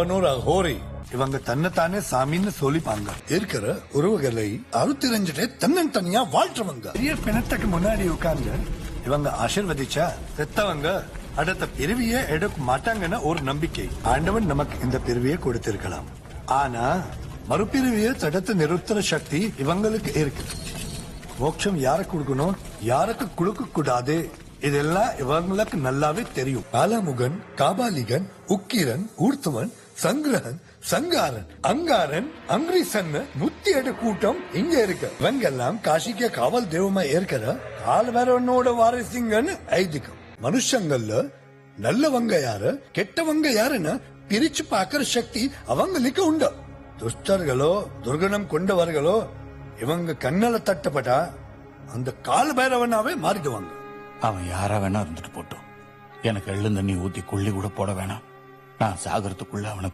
அவனோர் அகோரி இவங்க தன்னைத்தானே சாமின்னு சொல்லிப்பாங்க. இருக்கிற உறவுகளை அறுத்திரஞ்சிட்டு தன்னந்தனியா வாழ்றவங்க. பெரிய பிணத்துக்கு முன்னாடி உட்கார்ந்து இவங்க ஆசிர்வதிச்சா செத்தவங்க அடுத்த பிறவியே எடுக்க மாட்டாங்கன்னு ஒரு நம்பிக்கை. ஆண்டவன் நமக்கு இந்த பிறவியை கொடுத்திருக்கலாம். ஆனா மறுபிறவியை தடுத்து நிறுத்துற சக்தி இவங்களுக்கு இருக்கு. மோட்சம் யாருக்கு கொடுக்கணும், யாருக்கு கொடுக்க கூடாது, இதெல்லாம் இவங்களுக்கு நல்லாவே தெரியும். பாலமுகன், காபாலிகன், உக்கிரன், ஊர்த்துவன், சங்கிரகன், சங்காரன், அங்காரன், அங்கிரிசன் 107 கூட்டம் இங்க இருக்கு. இவங்க எல்லாம் காசிக்க காவல் தெய்வமா இருக்கிற கால்வரனோட வாரிசுங்கன்னு ஐதீகம். மனுஷங்கள்ல நல்லவங்க யாரு கெட்டவங்க யாருன்னு பிரிச்சு பாக்குற சக்தி அவங்களுக்கு உண்டு. துஷ்டர்களோ துர்குணம் கொண்டவர்களோ இவங்க கண்ணல தட்டப்பட்டா அந்த கால் பைரவனாவே மாறிடுவாங்க. அவன் யாரா வேணா இருந்துட்டு போட்டோம். எனக்கு எள்ளு தண்ணி ஊத்தி கொள்ளி கூட போட வேணாம். நான் சாகரத்துக்குள்ள அவனை